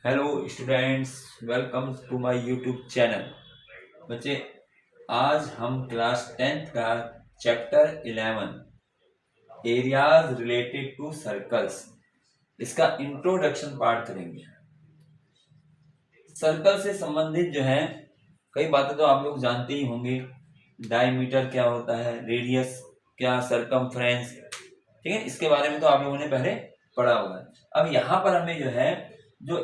Hello students, welcome to my YouTube channel. बच्चे, आज हम क्लास 10th का chapter 11 areas related to circles, इसका इंट्रोडक्शन पार्ट करेंगे। सर्कल से संबंधित जो है कई बातें तो आप लोग जानते ही होंगे। डायमीटर क्या होता है, रेडियस क्या, सरकमफ्रेंस, ठीक है, इसके बारे में तो आप लोगों ने पहले पढ़ा हुआ है। अब यहाँ पर हमें जो है जो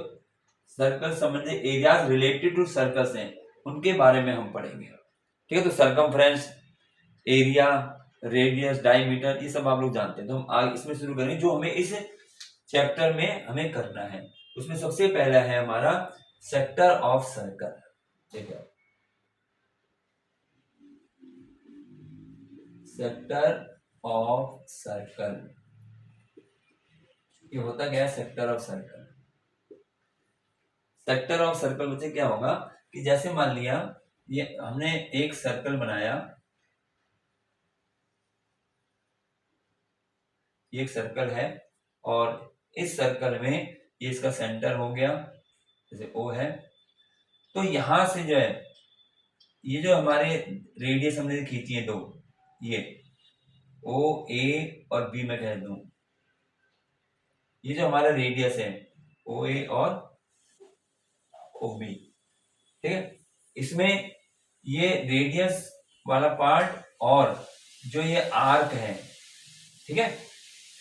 सर्कल संबंधित एरियाज रिलेटेड टू सर्कल्स हैं उनके बारे में हम पढ़ेंगे। ठीक है, तो सरकमफ्रेंस, एरिया, रेडियस, डायमीटर, ये सब आप लोग जानते हैं। तो हम आगे इसमें शुरू करेंगे जो हमें इस चैप्टर में हमें करना है। उसमें सबसे पहला है हमारा सेक्टर ऑफ सर्कल। देखो, सेक्टर ऑफ सर्कल ये होता क्या है? Sector of circle, sector of circle बच्चे क्या होगा कि जैसे मान लिया ये हमने एक सर्कल बनाया, ये एक सर्कल है और इस सर्कल में ये इसका सेंटर हो गया, जैसे ओ है। तो यहां से जो है ये जो हमारे रेडियस हमने खींची है दो, ये ओ ए और बी में कह दूं, ये जो हमारा रेडियस है ओ ए और ओ बी, ठीक है, इसमें ये रेडियस वाला पार्ट और जो ये आर्क है, ठीक है,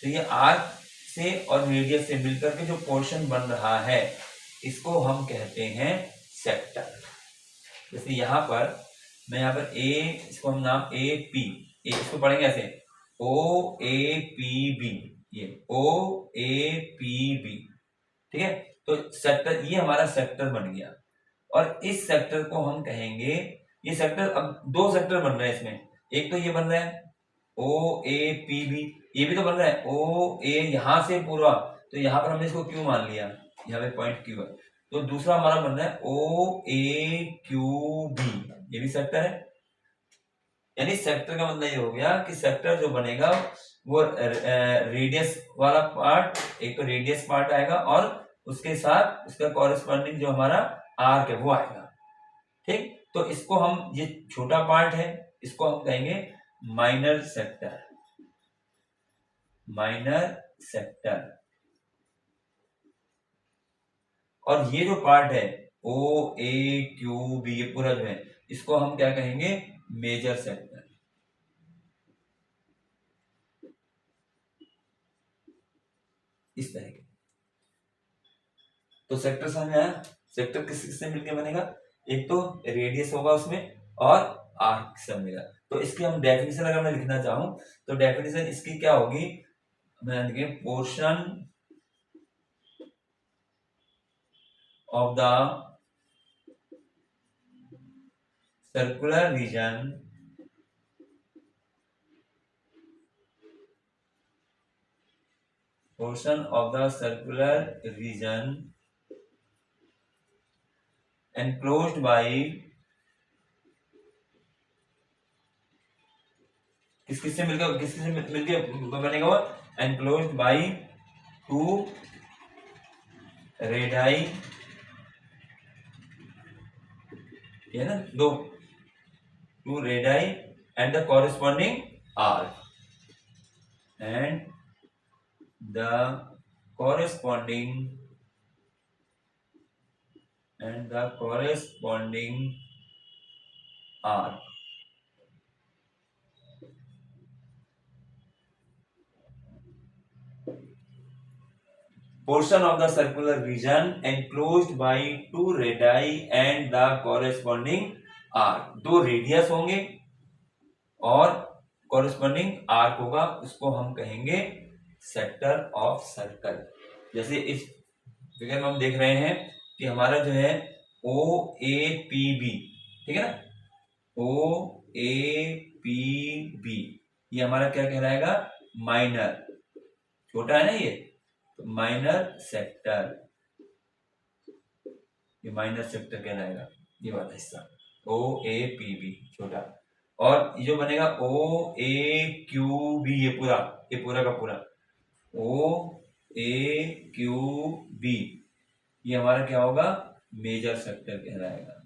तो ये आर्क से और रेडियस से मिलकर के जो पोर्शन बन रहा है इसको हम कहते हैं सेक्टर। जैसे यहां पर मैं यहाँ पर ए, इसको हम नाम ए पी, इसको पढ़ेंगे ऐसे ओ ए पी बी, ये ओ ए पी बी, ठीक है। तो सेक्टर, ये हमारा सेक्टर बन गया और इस सेक्टर को हम कहेंगे, ये सेक्टर, अब दो सेक्टर बन रहे हैं इसमें, एक तो ये बन रहा है ओ ए पी बी, ये भी तो बन रहा है ओ ए, यहां से पूरा, तो यहां पर हमने इसको क्यू मान लिया, यहाँ पे पॉइंट क्यू है। तो दूसरा हमारा बन रहा है ओ ए क्यू बी, ये भी सेक्टर है। यानी सेक्टर का मतलब ये हो गया कि सेक्टर जो बनेगा वो रेडियस वाला पार्ट, एक तो रेडियस पार्ट आएगा और उसके साथ उसका कॉरेस्पॉन्डिंग जो हमारा आर्क है वो आएगा, ठीक। तो इसको हम, ये छोटा पार्ट है, इसको हम कहेंगे माइनर सेक्टर, माइनर सेक्टर। और ये जो पार्ट है ओ ए क्यू बी, ये पूरा जो है इसको हम क्या कहेंगे? Major sector. इस तरह के तो सेक्टर समझ आया? सेक्टर किस किससे मिलकर बनेगा? एक तो रेडियस होगा उसमें और आर्क से बनेगा। तो इसकी हम डेफिनेशन अगर मैं लिखना चाहूं तो डेफिनेशन इसकी क्या होगी? मैं लिखे portion of the circular region portion of the circular region enclosed by किस से मिलकर बनेगा वो? enclosed by two radii, ये ना, दो two radii and the corresponding arc and the corresponding arc. Portion of the circular region enclosed by two radii and the corresponding arc. दो radius होंगे और कॉरेस्पॉन्डिंग आर्क होगा, उसको हम कहेंगे सेक्टर ऑफ सर्कल। जैसे इस फिगर में हम देख रहे हैं कि हमारा जो है ओ ए पी बी, ठीक है ना, ओ ए पी बी, ये हमारा क्या कहलाएगा? माइनर, छोटा है ना ये, तो माइनर सेक्टर, ये माइनर सेक्टर कहलाएगा, ये वाला हिस्सा ओ ए पी बी छोटा। और ये जो बनेगा ओ ए क्यू बी, ये पूरा का पूरा ओ ए क्यू बी, ये हमारा क्या होगा, मेजर सेक्टर कहलाएगा।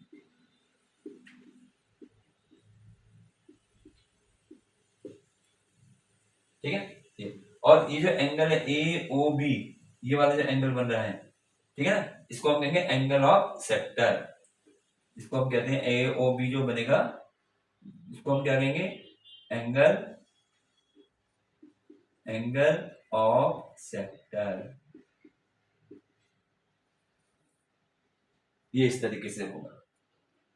ठीक है ये। और ये जो एंगल है ए ओ बी, ये वाला जो एंगल बन रहा है, ठीक है ना, इसको हम कहेंगे एंगल ऑफ सेक्टर। इसको हम कहते हैं ए ओ बी जो बनेगा, इसको हम क्या कहेंगे, एंगल एंगल ऑफ सेक्टर। ये इस तरीके से होगा।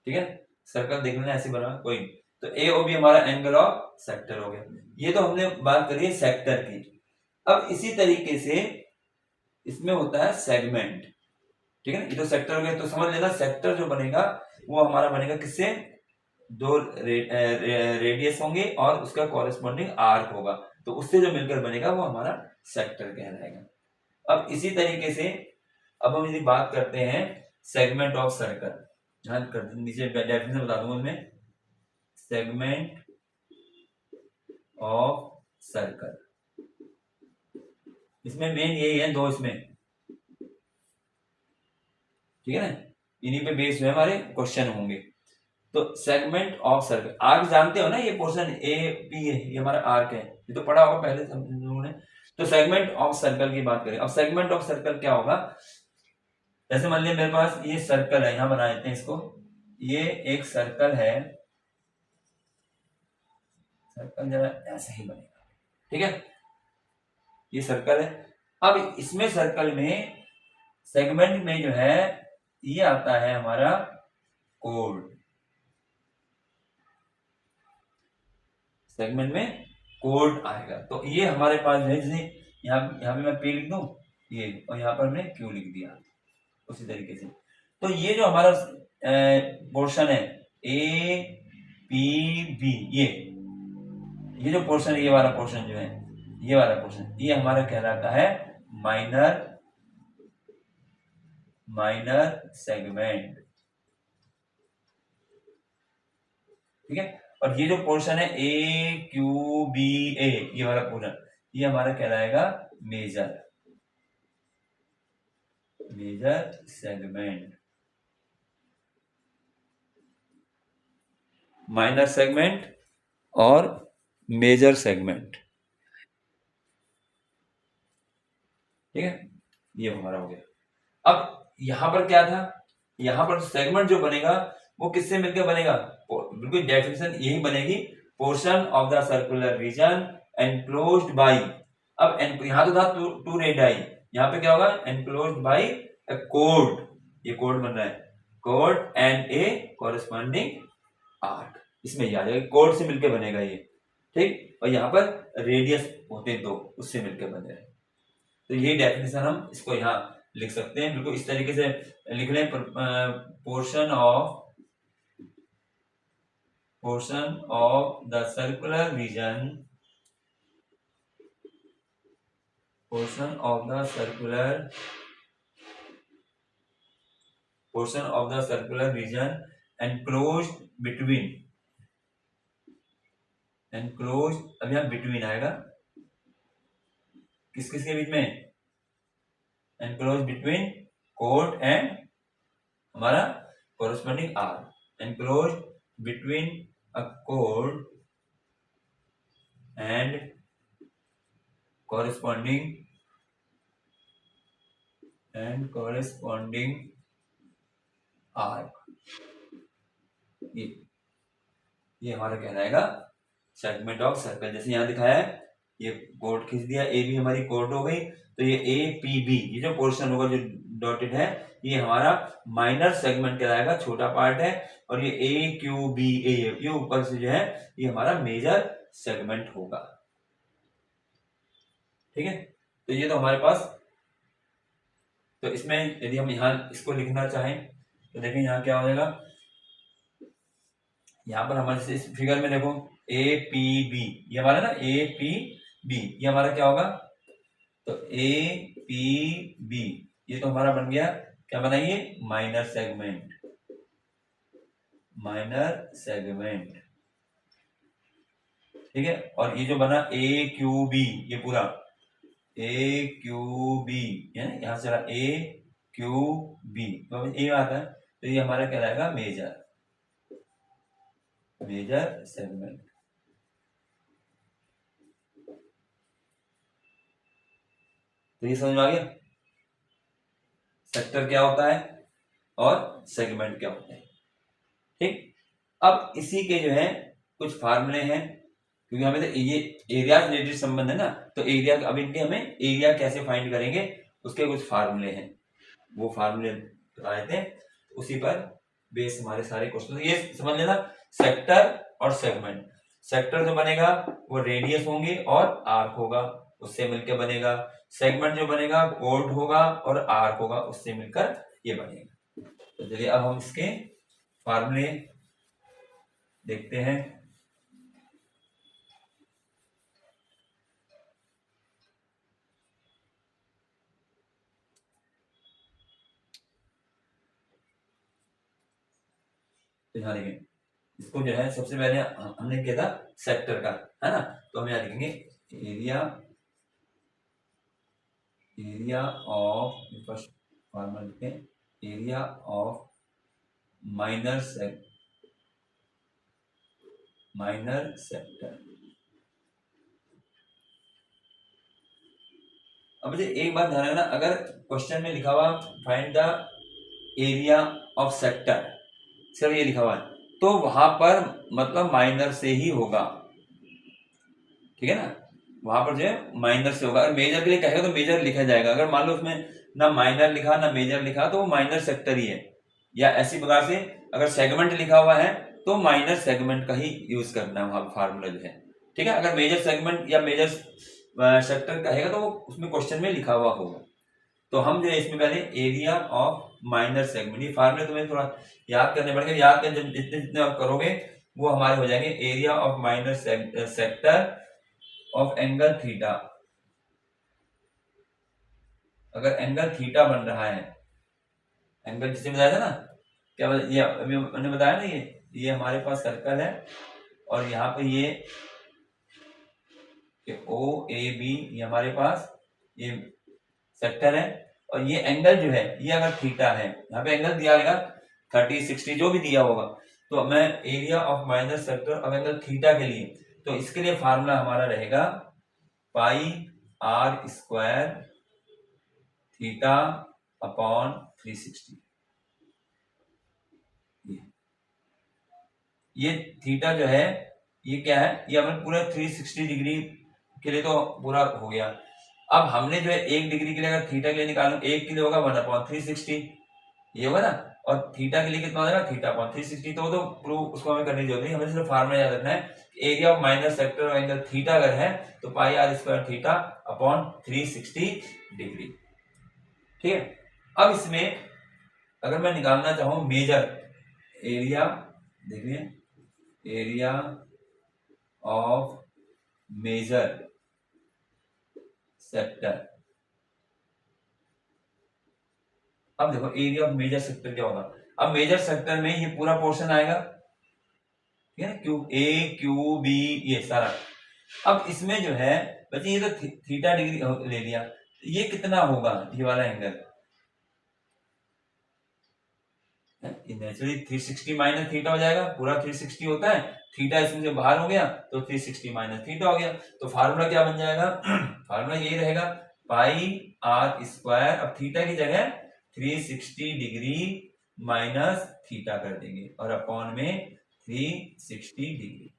ठीक है, सर्कल देख लेना ऐसे बना कोई। तो ए ओ बी हमारा एंगल ऑफ सेक्टर हो गया। ये तो हमने बात करी है सेक्टर की। अब इसी तरीके से इसमें होता है सेगमेंट। ठीक है ना, ये तो सेक्टर हो गया, तो समझ लेना सेक्टर जो बनेगा वो हमारा बनेगा किससे, दो रेडियस होंगे और उसका कॉरेस्पॉन्डिंग आर्क होगा, तो उससे जो मिलकर बनेगा वो हमारा सेक्टर कहलाएगा। अब इसी तरीके से अब हम यदि बात करते हैं सेगमेंट ऑफ सर्कल, ध्यान कर नीचे डेफिनेशन बता दूंगा मैं, सेगमेंट ऑफ सर्कल, इसमें मेन यही है दो इसमें, ठीक है ना, इन्हीं पे बेस्ड है हमारे क्वेश्चन होंगे। तो सेगमेंट ऑफ सर्कल, आर्क जानते हो ना, ये पोर्शन ए पी है, ये हमारा आर्क है, ये तो पढ़ा होगा पहले हम लोगों ने। तो सेगमेंट ऑफ सर्कल की बात करें, अब सेगमेंट ऑफ सर्कल क्या होगा, जैसे मान लिया मेरे पास ये सर्कल है, यहां बना देते हैं इसको, ये एक सर्कल है, सर्कल जरा ऐसे ही बनेगा, ठीक है, ये सर्कल है। अब इसमें सर्कल में सेगमेंट में जो है ये आता है हमारा कोड, सेगमेंट में कोड आएगा। तो ये हमारे पास है, जैसे यहाँ पे मैं P लिख दूं ये, और यहाँ पर मैंने Q लिख दिया, उसी तरीके से। तो ये जो हमारा पोर्शन है ए पी बी, ये जो पोर्शन है, ये वाला पोर्शन जो है, ये वाला पोर्शन, ये हमारा कहलाता है माइनर सेगमेंट। ठीक है, और ये जो पोर्शन है ए क्यू बी ए, ये वाला पोर्शन, ये हमारा कहलाएगा मेजर सेगमेंट। माइनर सेगमेंट और मेजर सेगमेंट, ठीक है, ये हमारा हो गया। अब यहां पर क्या था, यहां पर सेगमेंट जो बनेगा वो किससे मिलकर बनेगा, बिल्कुल डेफिनेशन यही बनेगी, portion of the circular region enclosed bye, अब यहां तो था टू रेडियाई, यहाँ पे क्या होगा, एनक्लोज्ड बाय अ कोड, ये कोड बन रहा है, code and A corresponding arc, इसमें ये आ जाएगा, कोड से मिलकर बनेगा ये, ठीक, और यहाँ पर रेडियस होते दो, उससे मिलकर बने रहे। तो ये डेफिनेशन हम इसको यहाँ लिख सकते हैं, बिल्कुल इस तरीके से लिख लें, portion of the circular region, portion of the circular region enclosed between, अब यहाँ between आएगा, किस किस के बीच में, enclosed between chord and हमारा corresponding arc, enclosed between a chord and corresponding arc, ये हमारा कहलाएगा सेगमेंट ऑफ सर्कल। जैसे यहाँ दिखाया है, ये कोड खींच दिया, ए बी हमारी कोड हो गई, तो ये ए पी बी, ये जो पोर्शन होगा जो डॉटेड है, ये हमारा माइनर सेगमेंट कहलाएगा, छोटा पार्ट है, और ये ए क्यू बी ए, ये ऊपर से जो है ये हमारा मेजर सेगमेंट होगा। ठीक है, तो ये तो हमारे पास, तो इसमें यदि हम यहाँ इसको लिखना चाहें तो देखें यहाँ क्या हो जाएगा, यहाँ पर हमारे इस फिगर में देखो ए पी बी, ये हमारा ना ए पी बी, ये हमारा क्या होगा, तो ए पी बी, ये तो हमारा बन गया, क्या बना ये, माइनर सेगमेंट, ठीक है। और ये जो बना ए क्यू बी, ये पूरा ए क्यू बी, यहाँ से ए क्यू बी, तो ये आता है, तो ये हमारा क्या रहेगा, मेजर सेगमेंट। तो ये समझ में आ गया सेक्टर क्या होता है और सेगमेंट क्या होता है। ठीक, अब इसी के जो है कुछ फार्मूले हैं, क्योंकि हमें तो ये एरिया रिलेटेड संबंध है ना, तो एरिया, अब इनके हमें एरिया कैसे फाइंड करेंगे उसके कुछ फार्मूले हैं, वो फार्मूले बताए थे, उसी पर बेस हमारे सारे क्वेश्चन। ये समझ लेना, सेक्टर और सेगमेंट, सेक्टर जो बनेगा वो रेडियस होंगे और आर्क होगा, उससे मिलकर बनेगा। सेगमेंट जो बनेगा कोड होगा और आर्क होगा, उससे मिलकर ये बनेगा। तो चलिए अब हम इसके फार्मूले देखते हैं। तो यहाँ देखें, इसको जो है सबसे पहले हमने किया था सेक्टर का, है ना, तो हम यहाँ लिखेंगे एरिया ऑफ, फर्स्ट फार्मूला लिखें, एरिया ऑफ माइनर सेक्टर। अब मुझे एक बात ध्यान रखना, अगर क्वेश्चन में लिखा हुआ find the area of sector, सिर्फ ये लिखा हुआ है, तो वहां पर मतलब माइनर से ही होगा, ठीक है ना, वहां पर जो है माइनर से होगा। अगर मेजर के लिए कहेगा तो मेजर लिखा जाएगा, अगर मान लो उसमें ना माइनर लिखा ना मेजर लिखा तो वो माइनर सेक्टर ही है। या ऐसी प्रकार से अगर सेगमेंट लिखा हुआ है तो माइनर सेगमेंट का ही यूज करना है वहां फार्मूला जो है, ठीक है। अगर मेजर सेगमेंट या मेजर सेक्टर कहेगा तो उसमें क्वेश्चन में लिखा हुआ होगा। तो हम जो है इसमें पहले एरिया ऑफ माइनर सेगमेंट, ये फार्मूले तुम्हें थोड़ा याद करने पड़ेंगे, याद कर जितने जितने आप करोगे वो हमारे हो जाएंगे। Area of minor sector of angle theta, अगर एंगल थीटा बन रहा है, एंगल जिसे बताया था ना, क्या ये अभी मैंने बताया ना, ये हमारे पास सर्कल है और यहाँ पे ये ओ ए बी, ये हमारे पास ये सेक्टर है, और ये एंगल जो है ये अगर थीटा है, यहाँ पे एंगल दिया रहेगा 30 60 जो भी दिया होगा, तो मैं area of minor sector of angle theta के लिए, तो इसके लिए फार्मूला हमारा रहेगा पाई आर स्क्वायर थीटा अपॉन 360। ये थीटा जो है ये क्या है, ये हमें पूरा 360 डिग्री के लिए तो पूरा हो गया। अब हमने जो है 1 डिग्री के लिए अगर थीटा के लिए निकालू, 1 के लिए होगा 1/360, ये होगा ना, और थीटा के लिए कितना हो जाएगा, थीटा अपॉन 360। तो प्रूव उसको हमें करने की जरूरत नहीं, हमें सिर्फ फार्मूला याद रखना है, area of minor sector of angle theta अगर है तो pi R square theta upon 360 degree, ठीक है। अब इसमें अगर मैं निकालना चाहूं मेजर एरिया, देखिए एरिया ऑफ मेजर सेक्टर, अब देखो एरिया ऑफ मेजर सेक्टर क्या होगा, अब मेजर सेक्टर में ये पूरा पोर्शन आएगा, ठीक है, क्यू ए क्यू बी ये सारा। अब इसमें जो है बच्चे ये तो थीटा डिग्री ले लिया, ये कितना होगा ये वाला एंगल, नेचुरली 360 माइनस थीटा हो जाएगा, पूरा 360 होता है, थीटा इसमें से बाहर हो गया तो 360 माइनस थीटा हो गया। तो फार्मूला क्या बन जाएगा, फार्मूला यही रहेगा पाई आर स्क्वायर, अब थीटा की जगह 360 डिग्री माइनस थीटा कर देंगे और अपॉन में 360 डिग्री,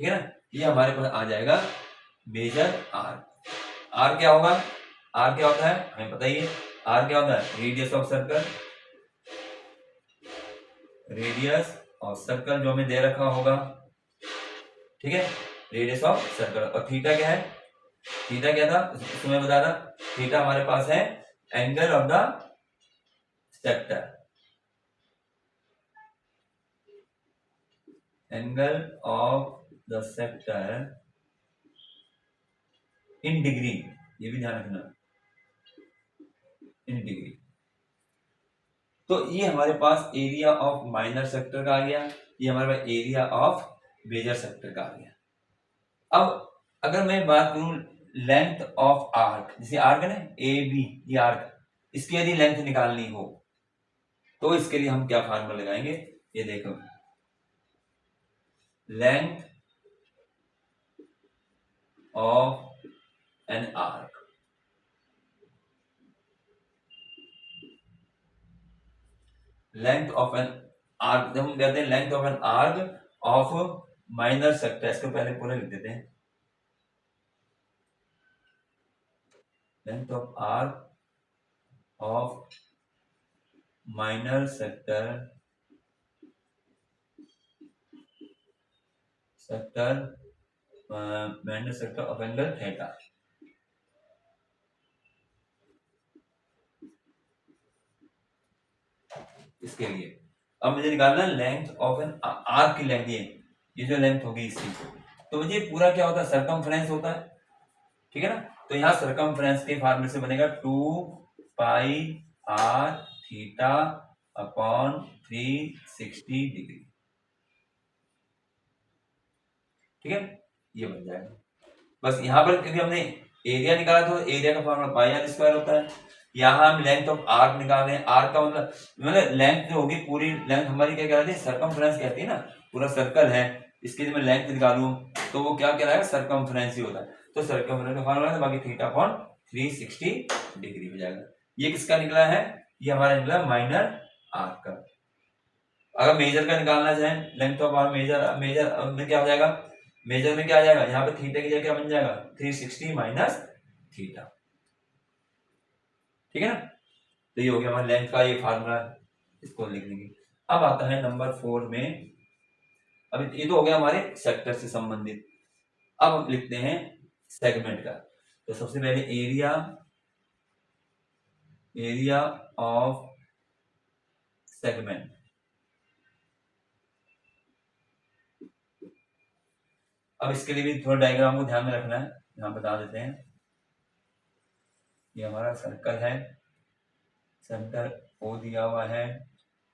ठीक है ना। ये हमारे पास आ जाएगा मेजर आर। आर क्या होगा, आर क्या होता है हमें पता ही है, आर क्या होता है radius of circle, radius of circle जो हमें दे रखा होगा, ठीक है, रेडियस ऑफ सर्कल। और थीटा क्या है, थीटा क्या था उसको मैं बता रहा, थीटा हमारे पास है angle of the sector, angle of the sector in degree, ये भी ध्यान रखना इन डिग्री। तो ये हमारे पास एरिया ऑफ माइनर सेक्टर का आ गया, ये हमारे पास एरिया ऑफ मेजर सेक्टर का आ गया। अब अगर मैं बात करूं लेंथ ऑफ आर्क, जैसे आर्क है ना ए बी, ये आर्क, इसकी यदि लेंथ निकालनी हो तो इसके लिए हम क्या फार्मूला लगाएंगे, ये देखो, length of an arc, length of an arc, जब हम कहते हैं length of an arc of minor sector, इसको पहले पूरा लिख देते हैं, length of arc of minor sector minor sector of angle theta. इसके लिए अब मुझे निकालना लेंथ ऑफ एन आर्क की लेंथ, ये जो लेंथ होगी इसकी, तो मुझे पूरा क्या होता है, सरकमफ्रेंस होता है, ठीक है ना। तो यहाँ सरकमफ्रेंस के फार्मूले से बनेगा 2 पाई आर थीटा अपॉन 360 डिग्री, ठीक है, ये बन जाएगा। बस यहाँ पर क्योंकि हमने एरिया निकाला तो एरिया का फॉर्मूला पाई आर स्क्वायर होता है, यहाँ हम लेंथ ऑफ आर्क निकाल रहे हैं, आर्क का मतलब लेंथ जो होगी, पूरी लेंथ हमारी क्या कहलाती है, सरकमफ्रेंस कहती है ना, पूरा सर्कल है, इसकी जब मैं लेंथ निकालूं तो वो क्या कहलाएगा, सरकमफ्रेंस ही होता है। तो सरकमफ्रेंस का फॉर्मूला है, बाकी थीटा अपॉन 360 डिग्री हो जाएगा। ये किसका निकला है, ये हमारा निकला माइनर आर्क का। अगर मेजर का निकालना चाहें, लेंथ ऑफ आर्क मेजर में क्या हो जाएगा, मेजर में क्या आ जाएगा, यहाँ पे थीटा की जगह क्या बन जाएगा, 360 माइनस थीटा, ठीक है ना। तो ये हो गया हमारे लेंथ का ये फार्मूला, इसको लिख देंगे। अब आता है नंबर 4 में, अब ये तो हो गया हमारे सेक्टर से संबंधित, अब हम लिखते हैं सेगमेंट का। तो सबसे पहले एरिया ऑफ सेगमेंट, अब इसके लिए भी थोड़ा डायग्राम को ध्यान में रखना है, यहां बता देते हैं। ये हमारा सर्कल है, सेंटर ओ दिया हुआ है,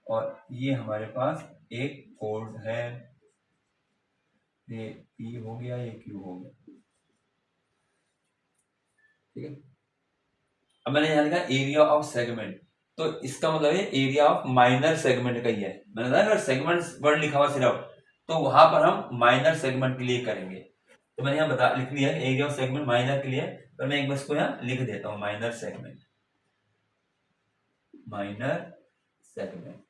और ये हमारे पास एक कोड है, ये पी हो गया, ये क्यू हो गया, ठीक है। अब मैंने यहाँ लिखा एरिया ऑफ सेगमेंट, तो इसका मतलब है एरिया ऑफ माइनर सेगमेंट का ही है। मैंने कहा अगर सेगमेंट वर्ड लिखा हुआ सिर्फ, तो वहां पर हम माइनर सेगमेंट के लिए करेंगे। तो मैंने यहाँ लिख लिया एरिया ऑफ सेगमेंट माइनर के लिए, पर मैं एक बार इसको यहाँ लिख देता हूँ, minor segment, minor segment,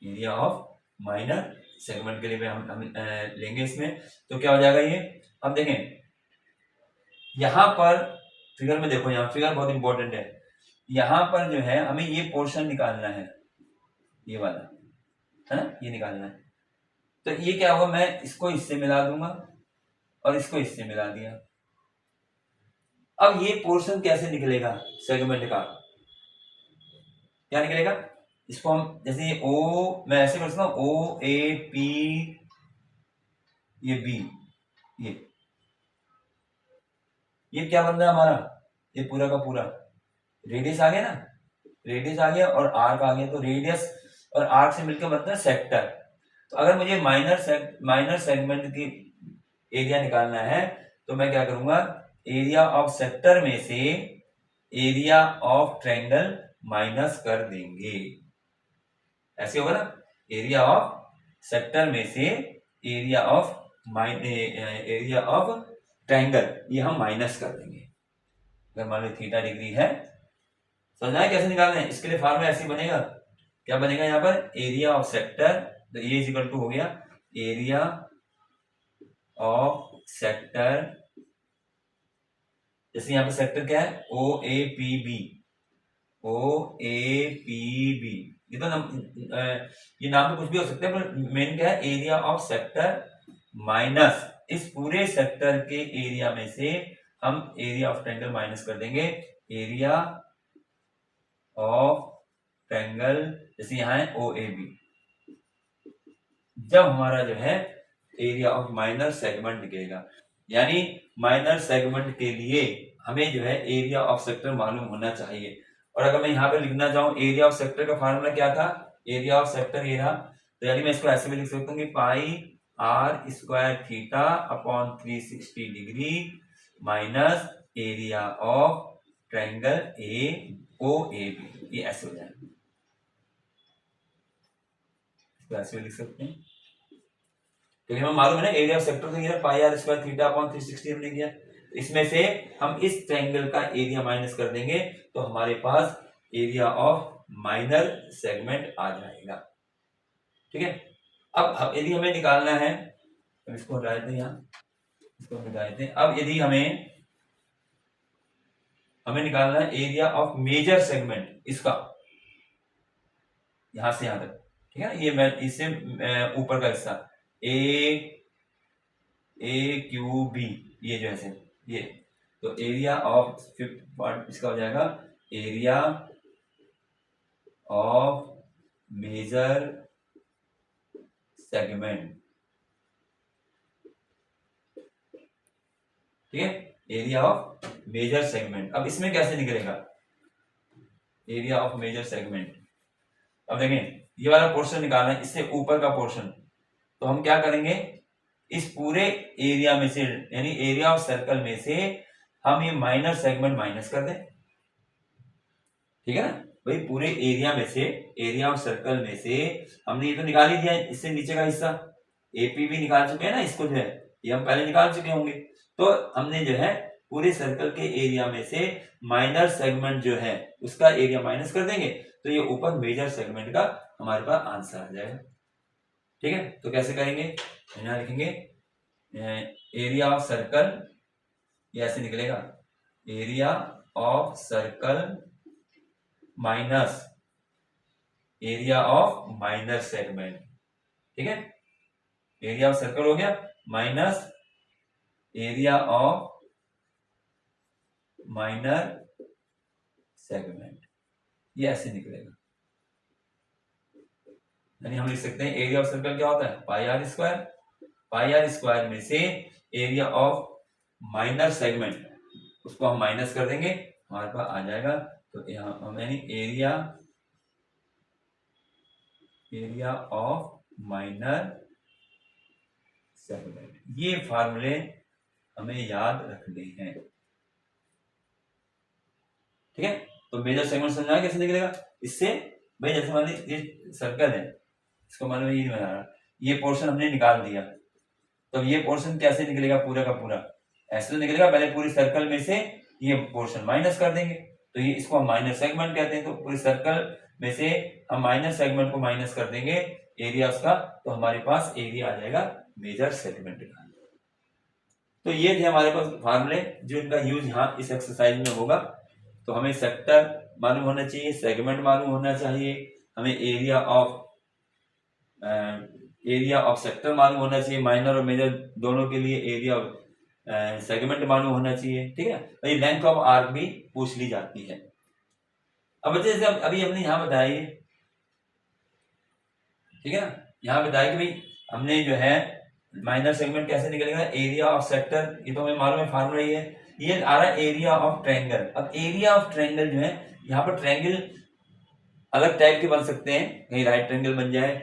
area of minor segment के लिए हम लेंगे इसमें। तो क्या हो जाएगा ये, अब देखें यहां पर फिगर में, देखो यहाँ फिगर बहुत इंपॉर्टेंट है, यहां पर जो है हमें ये पोर्शन निकालना है, ये वाला है ना, ये निकालना है। तो ये क्या होगा, मैं इसको इससे मिला दूंगा और इसको इससे मिला दिया। अब ये पोर्शन कैसे निकलेगा सेगमेंट का, क्या निकलेगा, इसको हम जैसे ये ओ, मैं ऐसे कर सकता हूं, ओ ए पी, ये बी, ये क्या बन रहा है हमारा, ये पूरा का पूरा रेडियस आ गया ना, रेडियस आ गया और आर्क आ गया, तो रेडियस और आर्क से मिलकर बनता है सेक्टर। तो अगर मुझे माइनर सेगमेंट की एरिया निकालना है, तो मैं क्या करूंगा, एरिया ऑफ सेक्टर में से एरिया ऑफ ट्रायंगल माइनस कर देंगे, ऐसे होगा ना, एरिया ऑफ सेक्टर में से एरिया ऑफ ट्रायंगल ये हम माइनस कर देंगे। अगर मान लो थीटा डिग्री है, समझना है कैसे निकालना है, इसके लिए फार्मूला ऐसे बनेगा, क्या बनेगा यहाँ पर, एरिया ऑफ सेक्टर, तो ए इज इक्वल टू हो गया एरिया ऑफ सेक्टर, जैसे यहाँ पे सेक्टर क्या है, O A P B, O A P B, ये तो ये नाम तो कुछ भी हो सकता है, पर मेन क्या है, एरिया ऑफ सेक्टर माइनस इस पूरे सेक्टर के एरिया में से हम एरिया ऑफ ट्रायंगल माइनस कर देंगे, एरिया ऑफ ट्रायंगल, जैसे यहाँ है ओ ए बी। जब हमारा जो है एरिया ऑफ माइनर सेगमेंट निकलेगा, यानी माइनर सेगमेंट के लिए हमें जो है एरिया ऑफ सेक्टर मालूम होना चाहिए। और अगर मैं यहाँ पे लिखना चाहूँ एरिया ऑफ सेक्टर का फार्मूला क्या था, एरिया ऑफ सेक्टर ये रहा, तो यानी मैं इसको ऐसे भी लिख सकता हूँ कि pi R square theta upon 360 degree minus area of triangle A O A B, ये ऐसे हो जाएगा, इसको ऐसे लिख सकते हैं क्योंकि हमें मालूम है ना एरिया ऑफ सेक्टर तो ये पाई आर स्क्वायर थीटा अपॉन 360 हमने किया। इसमें से हम इस ट्रायंगल का एरिया माइनस कर देंगे तो हमारे पास एरिया ऑफ माइनर सेगमेंट आ जाएगा। ठीक है, अब यदि हमें निकालना है, तो इसको हटा देते हैं, यहाँ इसको हटा देते हैं। अब यदि हमें निकालना है एरिया ऑफ मेजर सेगमेंट, इसका यहां से यहां तक, ठीक है, ये मैं इससे ऊपर का हिस्सा ए क्यू बी, ये जो है ये, तो एरिया ऑफ फिफ्थ पार्ट इसका हो जाएगा एरिया ऑफ मेजर सेगमेंट। ठीक है, एरिया ऑफ मेजर सेगमेंट। अब इसमें कैसे निकलेगा एरिया ऑफ मेजर सेगमेंट? अब देखें, ये वाला पोर्शन निकालना है, इससे ऊपर का पोर्शन, तो हम क्या करेंगे, इस पूरे एरिया में से यानी एरिया ऑफ सर्कल में से हम ये माइनर सेगमेंट माइनस कर दें। ठीक है ना भाई, पूरे एरिया में से, एरिया ऑफ सर्कल में से हमने ये तो निकाल ही दिया है, इससे नीचे का हिस्सा एपी भी निकाल चुके हैं ना, इसको जो है ये हम पहले निकाल चुके होंगे। तो हमने जो है पूरे सर्कल के एरिया में से माइनर सेगमेंट जो है उसका एरिया माइनस कर देंगे, तो ये ऊपर मेजर सेगमेंट का हमारे पास आंसर आ जाएगा। ठीक है, तो कैसे करेंगे, यहाँ लिखेंगे एरिया ऑफ सर्कल, ये ऐसे निकलेगा area of circle minus area of minor segment. ठीक है, एरिया ऑफ सर्कल हो गया minus area of minor segment, ये ऐसे निकलेगा। यानी हम लिख सकते हैं एरिया ऑफ सर्कल क्या होता है, pi R square, pi R square में से एरिया ऑफ माइनर सेगमेंट उसको हम माइनस कर देंगे, हमारे पास आ जाएगा। तो यहाँ यानी एरिया ऑफ माइनर सेगमेंट, ये फार्मूले हमें याद रखने हैं। ठीक है, तो मेजर सेगमेंट समझना कैसे निकलेगा, इससे भाई जैसे मान लीजिए ये सर्कल है, इसको मान लो ये बना रहा, ये पोर्शन हमने निकाल दिया, तो ये पोर्शन कैसे निकलेगा पूरा का पूरा, ऐसे तो निकलेगा, पहले पूरी सर्कल में से ये पोर्शन माइनस कर देंगे, तो ये इसको हम माइनर सेगमेंट कहते हैं। तो पूरी सर्कल में से हम माइनर सेगमेंट को माइनस कर देंगे एरिया उसका, तो हमारे पास एरिया आ जाएगा मेजर सेगमेंट का। तो ये थे हमारे पास फार्मूले जो इनका यूज यहाँ इस एक्सरसाइज में होगा। तो हमें सेक्टर मालूम होना चाहिए, सेगमेंट मालूम होना चाहिए, हमें एरिया ऑफ सेक्टर मालूम होना चाहिए, माइनर और मेजर दोनों के लिए एरिया ऑफ सेगमेंट मालूम होना चाहिए। ठीक है, भाई लेंथ ऑफ आर्क भी पूछ ली जाती है। अब जैसे अभी हमने यहाँ बताया, ठीक है ना, यहाँ बताया कि भाई हमने जो है माइनर सेगमेंट कैसे निकलेगा, एरिया ऑफ सेक्टर, ये तो हमें मालूम है फार्मूला ही है। ये आ रहा है एरिया ऑफ ट्रायंगल। अब एरिया ऑफ ट्रायंगल जो है, यहाँ पर ट्रायंगल अलग टाइप के बन सकते हैं, कहीं राइट ट्रायंगल बन जाए,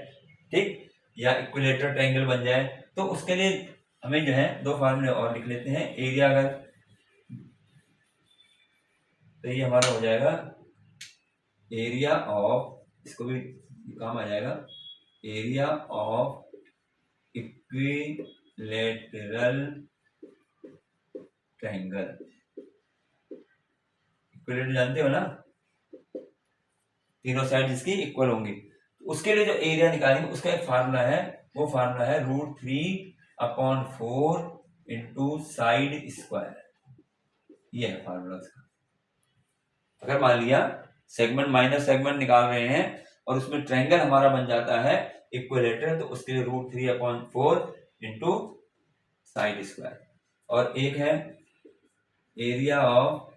ठीक, या इक्विलेटरल ट्रायंगल बन जाए, तो उसके लिए हमें जो है दो फार्मूले और लिख लेते हैं। एरिया अगर, तो ये हमारा हो जाएगा एरिया ऑफ, इसको भी काम आ जाएगा, area of equilateral triangle. Equilateral जानते हो ना, तीनों साइड इसकी इक्वल होंगी, उसके लिए जो एरिया निकालेंगे उसका एक फार्मूला है, वो फार्मूला है √3/4 इंटू साइड स्क्वायर, ये है फार्मूला उसका। अगर मान लिया सेगमेंट माइनर सेगमेंट निकाल रहे हैं और उसमें ट्रायंगल हमारा बन जाता है इक्विलेटरल, तो उसके लिए √3/4 इंटू साइड स्क्वायर। और एक है एरिया ऑफ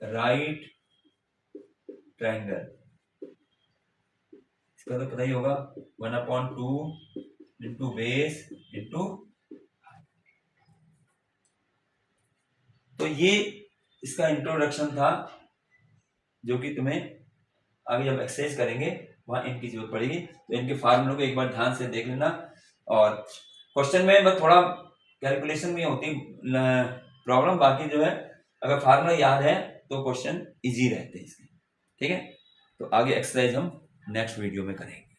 राइट ट्रायंगल, इसका तो पता ही होगा, 1/2 इंटू बेस इंटू। तो ये इसका इंट्रोडक्शन था, जो कि तुम्हें आगे जब एक्सरसाइज करेंगे वहाँ इनकी जरूरत पड़ेगी। तो इनके फार्मूलों को एक बार ध्यान से देख लेना। और क्वेश्चन में बस थोड़ा कैलकुलेशन में होती प्रॉब्लम, बाकी जो है अगर फार्मूला याद है तो क्वेश्चन इजी रहते हैं इसके। ठीक है, तो आगे एक्सरसाइज हम नेक्स्ट वीडियो में करेंगे।